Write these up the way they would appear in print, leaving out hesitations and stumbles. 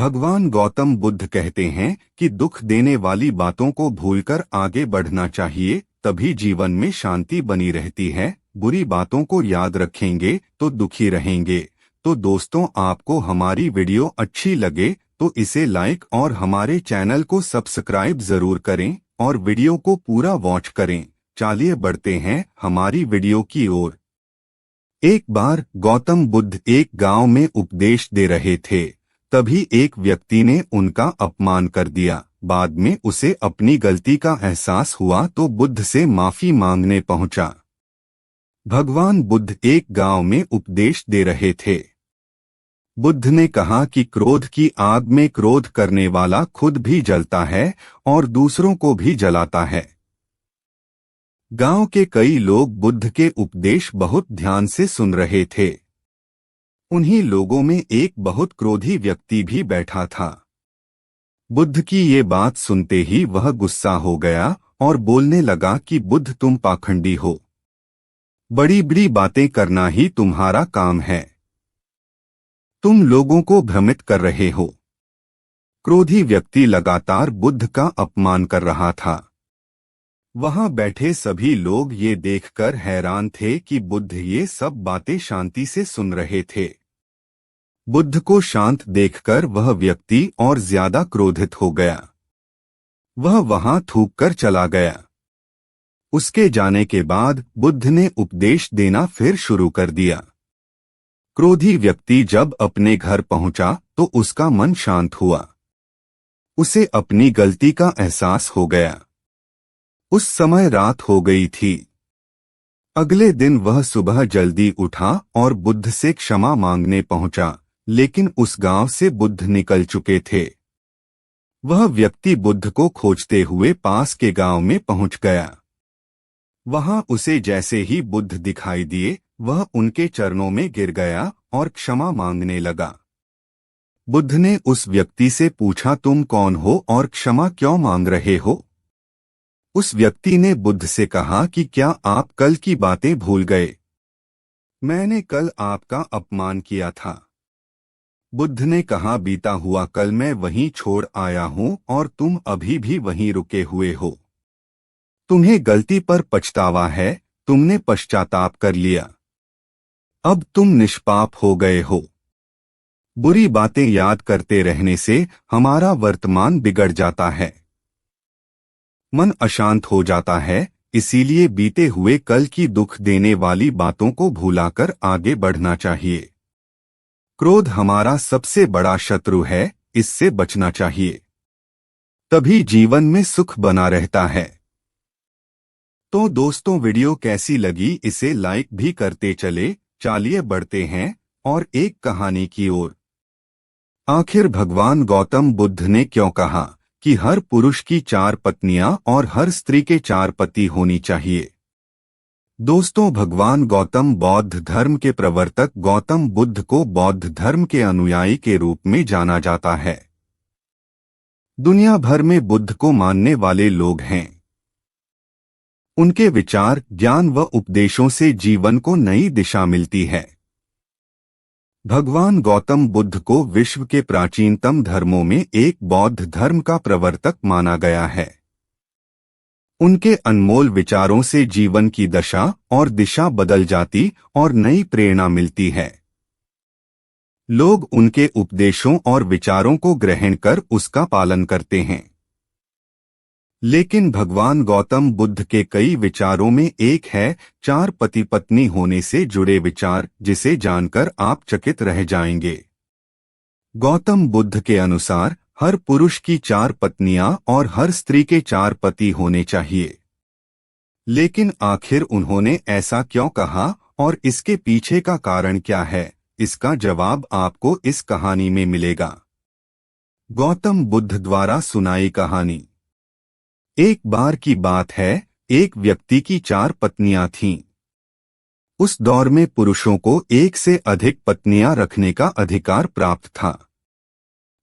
भगवान गौतम बुद्ध कहते हैं कि दुख देने वाली बातों को भूलकर आगे बढ़ना चाहिए, तभी जीवन में शांति बनी रहती है। बुरी बातों को याद रखेंगे तो दुखी रहेंगे। तो दोस्तों, आपको हमारी वीडियो अच्छी लगे तो इसे लाइक और हमारे चैनल को सब्सक्राइब जरूर करें और वीडियो को पूरा वॉच करें। चलिए बढ़ते हैं हमारी वीडियो की ओर। एक बार गौतम बुद्ध एक गांव में उपदेश दे रहे थे। तभी एक व्यक्ति ने उनका अपमान कर दिया। बाद में उसे अपनी गलती का एहसास हुआ तो बुद्ध से माफी मांगने पहुंचा। भगवान बुद्ध एक गांव में उपदेश दे रहे थे। बुद्ध ने कहा कि क्रोध की आग में क्रोध करने वाला खुद भी जलता है और दूसरों को भी जलाता है। गांव के कई लोग बुद्ध के उपदेश बहुत ध्यान से सुन रहे थे। उन्हीं लोगों में एक बहुत क्रोधी व्यक्ति भी बैठा था। बुद्ध की ये बात सुनते ही वह गुस्सा हो गया और बोलने लगा कि बुद्ध, तुम पाखंडी हो। बड़ी बड़ी बातें करना ही तुम्हारा काम है। तुम लोगों को भ्रमित कर रहे हो। क्रोधी व्यक्ति लगातार बुद्ध का अपमान कर रहा था। वहां बैठे सभी लोग ये देखकर हैरान थे कि बुद्ध ये सब बातें शांति से सुन रहे थे। बुद्ध को शांत देखकर वह व्यक्ति और ज्यादा क्रोधित हो गया। वह वहां थूककर चला गया। उसके जाने के बाद बुद्ध ने उपदेश देना फिर शुरू कर दिया। क्रोधी व्यक्ति जब अपने घर पहुंचा तो उसका मन शांत हुआ। उसे अपनी गलती का एहसास हो गया। उस समय रात हो गई थी। अगले दिन वह सुबह जल्दी उठा और बुद्ध से क्षमा मांगने पहुंचा, लेकिन उस गांव से बुद्ध निकल चुके थे। वह व्यक्ति बुद्ध को खोजते हुए पास के गांव में पहुंच गया। वहां उसे जैसे ही बुद्ध दिखाई दिए, वह उनके चरणों में गिर गया और क्षमा मांगने लगा। बुद्ध ने उस व्यक्ति से पूछा, तुम कौन हो और क्षमा क्यों मांग रहे हो? उस व्यक्ति ने बुद्ध से कहा कि क्या आप कल की बातें भूल गए? मैंने कल आपका अपमान किया था। बुद्ध ने कहा, बीता हुआ कल मैं वहीं छोड़ आया हूं और तुम अभी भी वहीं रुके हुए हो। तुम्हें गलती पर पछतावा है, तुमने पश्चाताप कर लिया। अब तुम निष्पाप हो गए हो। बुरी बातें याद करते रहने से हमारा वर्तमान बिगड़ जाता है। मन अशांत हो जाता है, इसीलिए बीते हुए कल की दुख देने वाली बातों को भुलाकर आगे बढ़ना चाहिए। क्रोध हमारा सबसे बड़ा शत्रु है, इससे बचना चाहिए। तभी जीवन में सुख बना रहता है। तो दोस्तों, वीडियो कैसी लगी इसे लाइक भी करते चले। चलिए बढ़ते हैं और एक कहानी की ओर। आखिर भगवान गौतम बुद्ध ने क्यों कहा कि हर पुरुष की 4 पत्नियां और हर स्त्री के 4 पति होनी चाहिए? दोस्तों, भगवान गौतम बौद्ध धर्म के प्रवर्तक गौतम बुद्ध को बौद्ध धर्म के अनुयायी के रूप में जाना जाता है। दुनिया भर में बुद्ध को मानने वाले लोग हैं। उनके विचार, ज्ञान व उपदेशों से जीवन को नई दिशा मिलती है। भगवान गौतम बुद्ध को विश्व के प्राचीनतम धर्मों में एक बौद्ध धर्म का प्रवर्तक माना गया है। उनके अनमोल विचारों से जीवन की दशा और दिशा बदल जाती और नई प्रेरणा मिलती है। लोग उनके उपदेशों और विचारों को ग्रहण कर उसका पालन करते हैं। लेकिन भगवान गौतम बुद्ध के कई विचारों में एक है 4 पति पत्नी होने से जुड़े विचार, जिसे जानकर आप चकित रह जाएंगे। गौतम बुद्ध के अनुसार हर पुरुष की 4 पत्नियां और हर स्त्री के 4 पति होने चाहिए। लेकिन आखिर उन्होंने ऐसा क्यों कहा और इसके पीछे का कारण क्या है, इसका जवाब आपको इस कहानी में मिलेगा। गौतम बुद्ध द्वारा सुनाई कहानी। एक बार की बात है, एक व्यक्ति की 4 पत्नियां थीं। उस दौर में पुरुषों को एक से अधिक पत्नियां रखने का अधिकार प्राप्त था।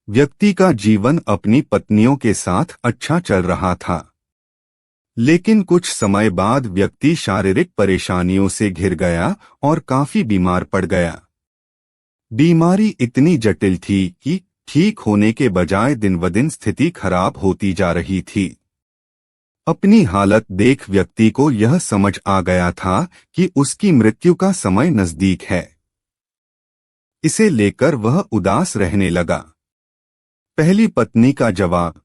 व्यक्ति का जीवन अपनी पत्नियों के साथ अच्छा चल रहा था। लेकिन कुछ समय बाद व्यक्ति शारीरिक परेशानियों से घिर गया और काफी बीमार पड़ गया। बीमारी इतनी जटिल थी कि ठीक होने के बजाय दिन ब दिन स्थिति खराब होती जा रही थी। अपनी हालत देख व्यक्ति को यह समझ आ गया था कि उसकी मृत्यु का समय नजदीक है। इसे लेकर वह उदास रहने लगा। पहली पत्नी का जवाब।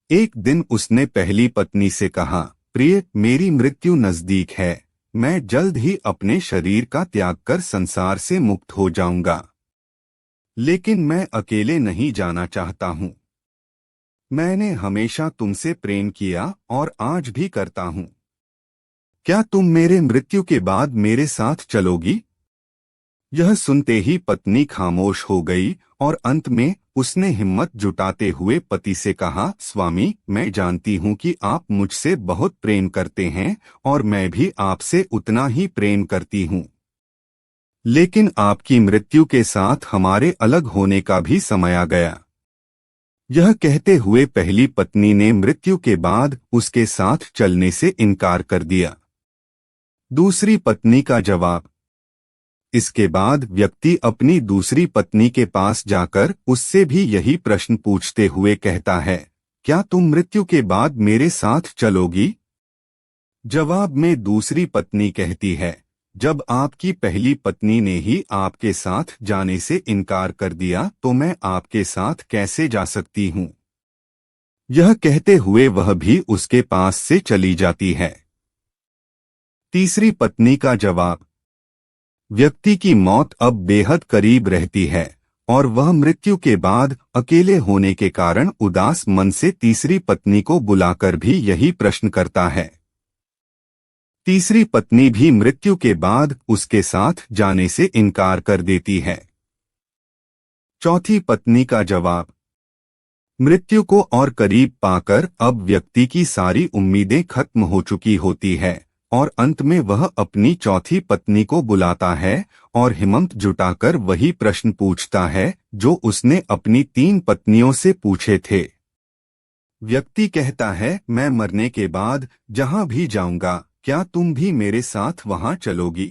एक दिन उसने पहली पत्नी से कहा, प्रिय, मेरी मृत्यु नजदीक है। मैं जल्द ही अपने शरीर का त्याग कर संसार से मुक्त हो जाऊंगा, लेकिन मैं अकेले नहीं जाना चाहता हूँ। मैंने हमेशा तुमसे प्रेम किया और आज भी करता हूँ। क्या तुम मेरे मृत्यु के बाद मेरे साथ चलोगी? यह सुनते ही पत्नी खामोश हो गई और अंत में उसने हिम्मत जुटाते हुए पति से कहा, स्वामी, मैं जानती हूँ कि आप मुझसे बहुत प्रेम करते हैं और मैं भी आपसे उतना ही प्रेम करती हूँ, लेकिन आपकी मृत्यु के साथ हमारे अलग होने का भी समय आ गया। यह कहते हुए पहली पत्नी ने मृत्यु के बाद उसके साथ चलने से इनकार कर दिया। दूसरी पत्नी का जवाब। इसके बाद व्यक्ति अपनी दूसरी पत्नी के पास जाकर उससे भी यही प्रश्न पूछते हुए कहता है, क्या तुम मृत्यु के बाद मेरे साथ चलोगी? जवाब में दूसरी पत्नी कहती है, जब आपकी पहली पत्नी ने ही आपके साथ जाने से इनकार कर दिया तो मैं आपके साथ कैसे जा सकती हूँ? यह कहते हुए वह भी उसके पास से चली जाती है। तीसरी पत्नी का जवाब। व्यक्ति की मौत अब बेहद करीब रहती है और वह मृत्यु के बाद अकेले होने के कारण उदास मन से तीसरी पत्नी को बुलाकर भी यही प्रश्न करता है। तीसरी पत्नी भी मृत्यु के बाद उसके साथ जाने से इनकार कर देती है। चौथी पत्नी का जवाब। मृत्यु को और करीब पाकर अब व्यक्ति की सारी उम्मीदें खत्म हो चुकी होती है और अंत में वह अपनी चौथी पत्नी को बुलाता है और हिम्मत जुटाकर वही प्रश्न पूछता है जो उसने अपनी 3 पत्नियों से पूछे थे। व्यक्ति कहता है, मैं मरने के बाद जहां भी जाऊंगा, क्या तुम भी मेरे साथ वहां चलोगी?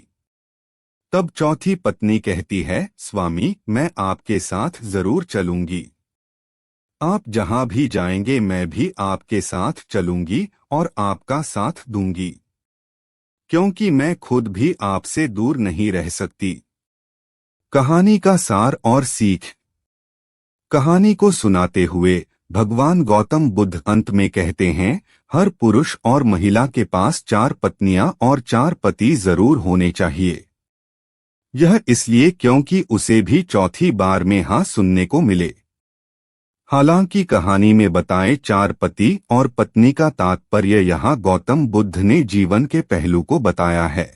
तब चौथी पत्नी कहती है, स्वामी, मैं आपके साथ जरूर चलूंगी। आप जहां भी जाएंगे मैं भी आपके साथ चलूंगी और आपका साथ दूंगी, क्योंकि मैं खुद भी आपसे दूर नहीं रह सकती। कहानी का सार और सीख। कहानी को सुनाते हुए भगवान गौतम बुद्ध अंत में कहते हैं, हर पुरुष और महिला के पास 4 पत्नियां और 4 पति जरूर होने चाहिए। यह इसलिए क्योंकि उसे भी चौथी बार में हाँ सुनने को मिले। हालांकि कहानी में बताए 4 पति और पत्नी का तात्पर्य यहाँ गौतम बुद्ध ने जीवन के पहलू को बताया है।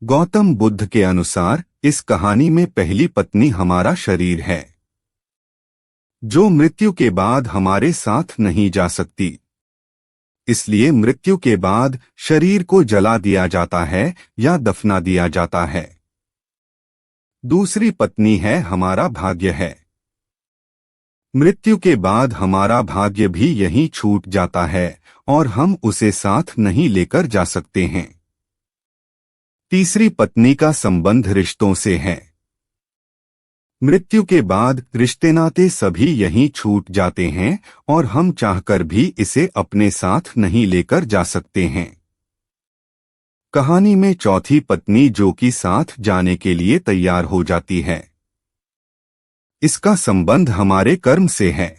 गौतम बुद्ध के अनुसार इस कहानी में पहली पत्नी हमारा शरीर है, जो मृत्यु के बाद हमारे साथ नहीं जा सकती। इसलिए मृत्यु के बाद शरीर को जला दिया जाता है या दफना दिया जाता है। दूसरी पत्नी है हमारा भाग्य है। मृत्यु के बाद हमारा भाग्य भी यहीं छूट जाता है और हम उसे साथ नहीं लेकर जा सकते हैं। तीसरी पत्नी का संबंध रिश्तों से है। मृत्यु के बाद रिश्ते नाते सभी यहीं छूट जाते हैं और हम चाहकर भी इसे अपने साथ नहीं लेकर जा सकते हैं। कहानी में चौथी पत्नी जो कि साथ जाने के लिए तैयार हो जाती है, इसका संबंध हमारे कर्म से है।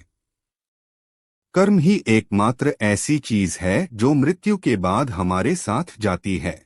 कर्म ही एकमात्र ऐसी चीज है जो मृत्यु के बाद हमारे साथ जाती है।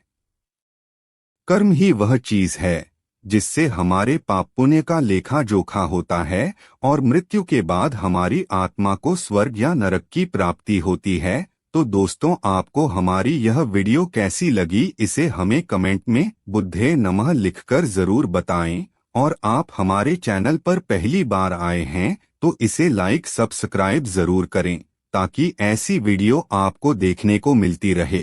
कर्म ही वह चीज है जिससे हमारे पाप पुण्य का लेखा जोखा होता है और मृत्यु के बाद हमारी आत्मा को स्वर्ग या नरक की प्राप्ति होती है। तो दोस्तों, आपको हमारी यह वीडियो कैसी लगी इसे हमें कमेंट में बुद्धे नमः लिखकर जरूर बताएं और आप हमारे चैनल पर पहली बार आए हैं तो इसे लाइक सब्सक्राइब जरूर करें ताकि ऐसी वीडियो आपको देखने को मिलती रहे।